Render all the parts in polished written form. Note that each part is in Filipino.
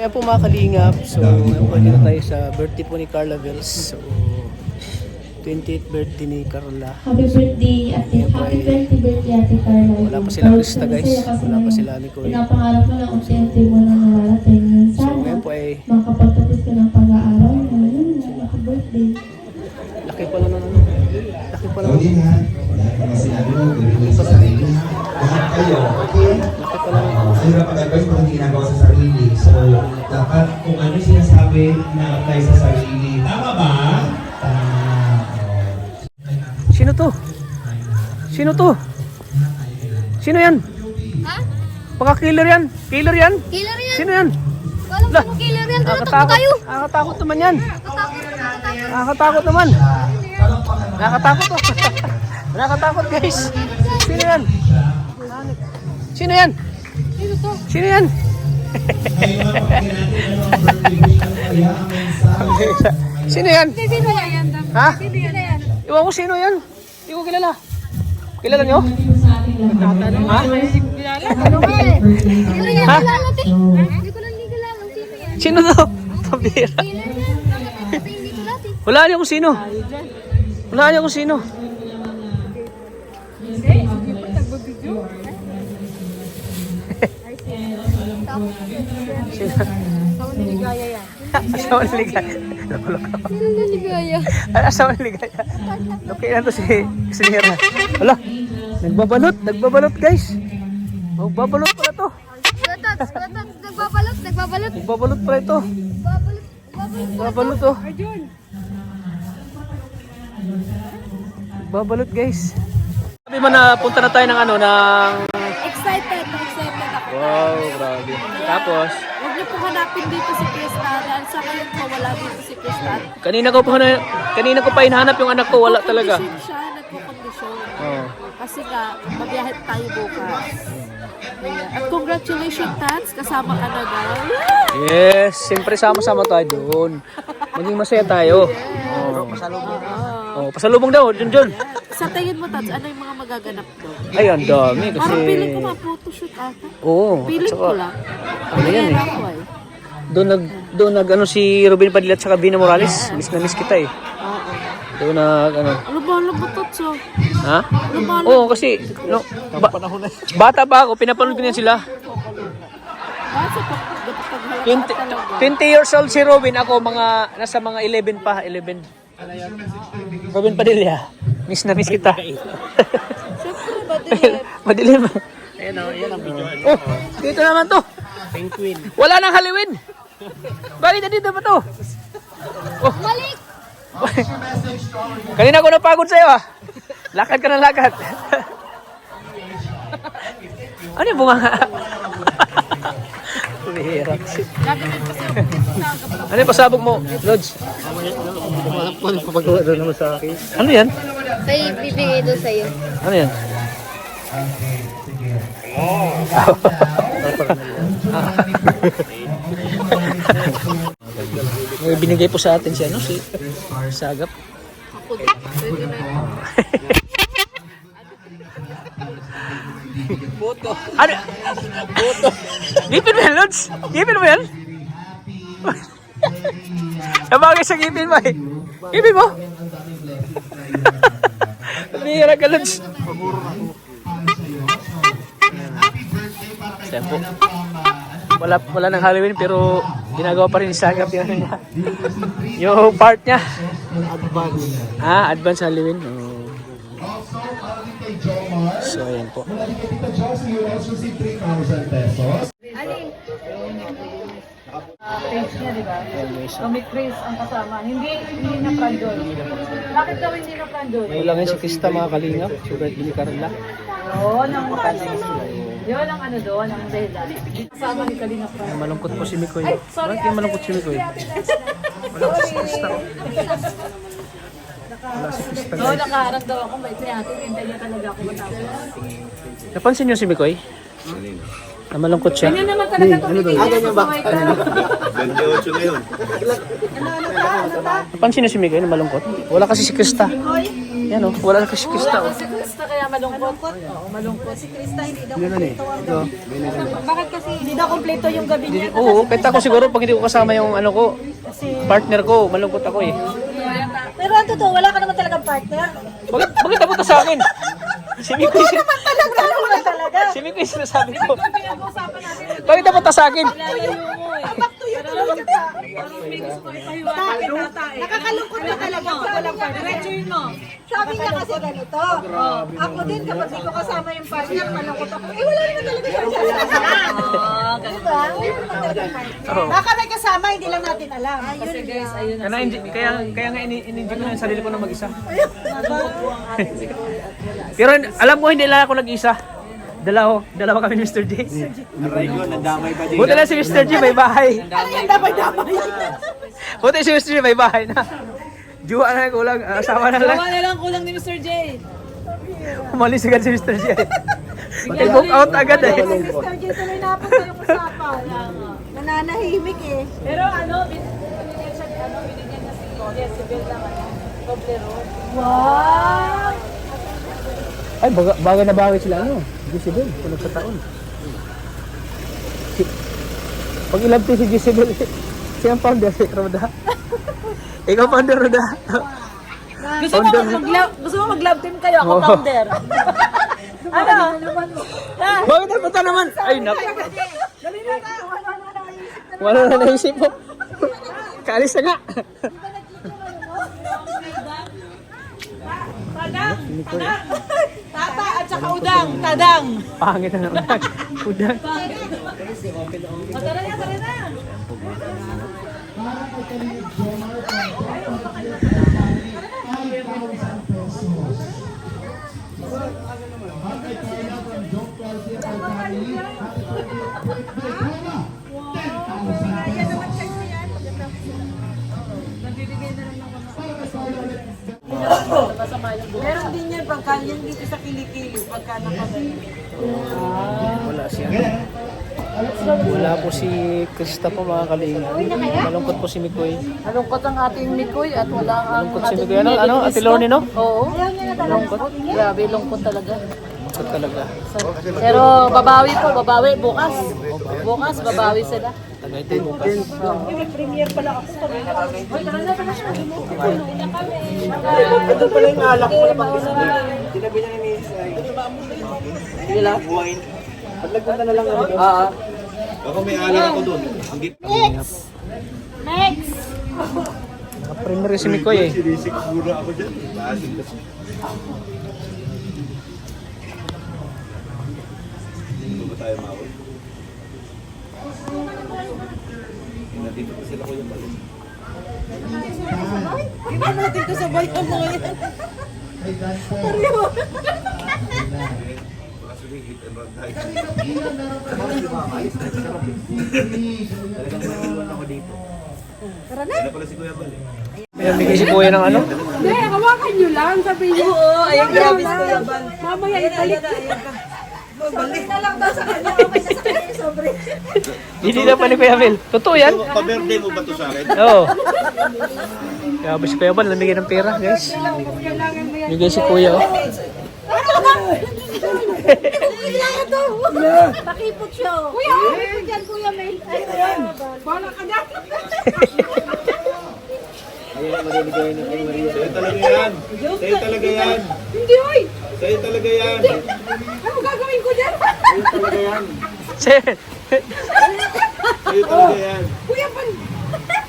Kaya po mga kalingap, so ngayon po dito tayo sa birthday po ni Carla Vels. So 28th birthday ni Carla. Happy birthday, Ate. Happy 20th birthday, Ate Carla. Wala pa sila Krista guys. Wala pa sila ni Kuya. Pinapangarap mo na unti-unti mo na nararating. So Sana ngayon po ay makapagtapos ka ng pag-aaral. Happy birthday. laki pala na laki pala na. Hindi ha. Lahat ng sinabi mo, gawin mo sa sarili ha. Lahat kayo, okay? Laki pala na. Ang hirap mag-advise kung hindi ginagawa sa sarili. So, dapat kung ano yung sinasabi, na-apply sa sarili. Tama ba? Tama. Sino to? Sino to? Sino yan? Ha? Baka killer yan. Killer yan? Killer yan? Sino yan? Walang sino killer yan. Tumatakbo tayo. Nakakatakot naman yan. Nakatakot. Nakakatakot naman. Nakakatakot to. Nakakatakot guys. Sino yan? Sino yan? Sino to? Sino yan? Sino yan? Sino yan? Ha? Sino yan? Iwan ko sino yan. Hindi ko kilala. Kilala nyo? Ha? Ano ba eh? Hindi ko yan Ha? kilala, te. Hindi ko lang kilala. Sino yan? Sino to? Pabira. Killer yan. Bakit hindi ko natin? Wala niya kung sino. Wala niya kung sino. Sino? Ikaw niligaya yan. Asawa ng ligaya. Sino niligaya? Asawa ng ligaya. Okay na to si Nira. Wala. Nagbabalot guys. Magbabalot pala to. Gatats. Nagbabalot. Magbabalot pala ito. Magbabalot to. Magbabalot guys. Sabi mo na punta na tayo ng ano, ng... Excited ako. Wow, grabe. Tapos, Huwag niyo po hanapin dito si Krista dahil sa kayo po wala dito si Krista. kanina ko pa hinahanap yung anak ko, wala talaga. Nagkukondisyon siya, nagkukondisyon. Oh. Kasi nga, mabiyahe tayo bukas. Ayan. At congratulations, Tats, kasama ka na daw. Yes, siyempre sama-sama tayo doon. Maging masaya tayo. Oh, pasalubong daw, Junjun. Sa tingin mo, Tats, ano yung mga magaganap doon? Ay, ang dami kasi... Parang piling ko ma-photoshoot ata. Oo, Piling at saka, ko lang. ano yan eh. Ako eh. Doon nag ano si Robin Padilla at saka Bina Morales. Miss na miss kita eh. Oo. Doon nag ano. Ano ba, Tats? Oh? Ha? Ano ba? Oo, kasi no, bata pa ako, pinapanood ko niyan sila. Basta pag 20 years old si Robin, ako nasa mga 11 pa, 11. Robin Padilla. Miss na miss kita. Siyempre, madilim. Madilim. Ayan ang video. Oh, dito naman to. Penguin. Wala nang Halloween. Bakit dito ba to? Oh. Malik! Kanina ko napagod sa'yo ah. Lakad ka ng lakad. Ano yung bunga nga? Mahirap. Ano yung pasabog mo, Lods? Ano yan? May bibigay doon sa'yo. Ano yan? May binigay po sa atin si ano, si Sagap. Ako din. Pwede na yun. Ano? Ngipin mo yan, Lods? Ngipin mo yan? Nabagay sa ngipin mo eh. Ngipin mo? Bihira ka, Lods. Tempo. Wala nang Halloween pero ginagawa pa rin ni Sagap yung ano niya. Yung part niya. Advance. Advance Halloween. Oh. So, ayan po. Page niya, di ba? Comic Chris ang kasama. Hindi na plan doon. Bakit daw hindi na plan doon? Wala ngayon si Krista mga kalingap. Sugat ni Carla. Yun ang yun ang ano doon, ang dahilan. Kasama ni Kalina Fran. Malungkot po si Mikoy. Ay, sorry. Bakit yung malungkot si Mikoy? Wala si Krista. Wala si Krista. Oo, nakaramdam ako. May ate, hintay niya talaga ako matapos. Napansin niyo si Mikoy? Na malungkot siya. Ganyan naman talaga tumitingin. Ganyan ba? 28 ngayon. Napansin niyo si Mikoy na malungkot? Wala kasi si Krista. Yan oh, wala na Krista oh. Si Krista kaya malungkot. Oo, malungkot. Si Krista hindi daw kompleto. Bakit kasi hindi daw kompleto yung gabi niya? Oo, kahit ako siguro pag hindi ko kasama yung ano ko, partner ko, malungkot ako eh. Pero ang totoo, wala ka naman talagang partner. Bakit napunta sa akin? Si Mikoy, Wala talaga. si Mikoy sinasabi ko. Bakit napunta sa akin? Nakakalungkot na talaga. Walang partner. Diretsuhin mo. Sabi niya kasi ganito. Ako din kapag di ko kasama yung partner, malungkot ako. Eh wala naman talaga siya kasama. Diba? Wala naman talaga partner. Baka may kasama, hindi lang natin alam. Kasi guys, ayun Kaya nga in-enjoy ko na yung sarili ko na mag-isa. Pero alam ko hindi lang ako nag-isa. Dalawa kami ni Mr. J. Buti lang si Mr. J may bahay. Buti si Mr. J may bahay na. Juwa na kulang, asawa na lang. na lang kulang ni Mr. J. Umalis agad si Mr. J. Mag-book out agad eh. Mr. J tuloy na po tayo usapan. Nananahimik eh. Pero ano, binigyan siya si Colin, si Bill naman. Toblerone. Wow! Ay, bagay na bagay sila ano. Jezebel, punog sa taon. Pag ilabti si Jezebel, siya ang founder, si Roda. Ikaw founder, Roda. Gusto mo mag-love team kayo? Ako Oo. founder. Ano? Bakit napunta naman? Ay, nak. Wala na naisip mo. Kaalis na nga. Tata at saka udang. Tadang. Pangit na naman. Udang. Tara na. Meron din yan pagka yan dito sa kilikili pagka nakabalik. Wala siya. Wala po si Krista po mga kalinga. Malungkot po si Mikoy. Malungkot ang ating Mikoy at wala ang Malungkot si Mikoy. Ano? Ate Lorne, no? Oo. Lungkot. Grabe, lungkot talaga. Malungkot talaga. Pero babawi po, babawi bukas. Bukas, babawi sila. Tagaytay bukas. May premiere pala ako. Hoy, tara na siya. Una kami. Ito pala yung alak mo na pang Tinabi niya ni Mrs. Ay. Sige lang. Wine. Paglagpunta na lang namin. Ako may alak ako doon. Next! Naka-premier si Mikoy eh. Sinisiguro ako dyan. Basin kasi. Hindi ba tayo mawag? Nandito pa sila ko yung balik. Hindi natin kasabay ang mga yan. Actually, hit and run tayo. Talagang naiwan ako dito. Tara na! Wala pala si Kuya Bal eh. May bigay si Kuya ng ano? Hindi, hawakan nyo lang. Sabi niyo. Oo, ayun, grabe si Kuya Bal. Mamaya ibalik. Balik na lang daw sa kanya. Okay na sa kanya, sobre. Hindi na pa ni Kuya Bel. Totoo yan? Pa-birthday mo ba to sa akin? Oo. Kaya ba si Kuya Bal, namigay ng pera, guys. Bigay si Kuya, oh. Pakipot siya. Kuya, pakipot yan, Kuya May. Bala ka na. Sa'yo talaga yan. Sa'yo talaga yan. Hindi, oy. Sa'yo talaga yan. Ano gagawin ko dyan? Sa'yo talaga yan. Sir, Sa'yo talaga yan. Kuya, pan.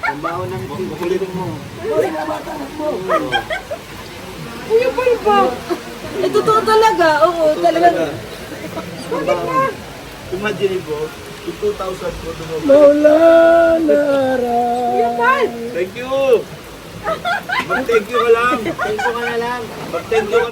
Ang baho ng kukulitin mo. Kuya, pan pa. Eh, totoo talaga. Oo, talaga. Imagine mo, yung 2,000 ko doon. Kuya, pan. Thank you! Mag-thank you ka lang. Thank you ka na lang. Mag-thank you ka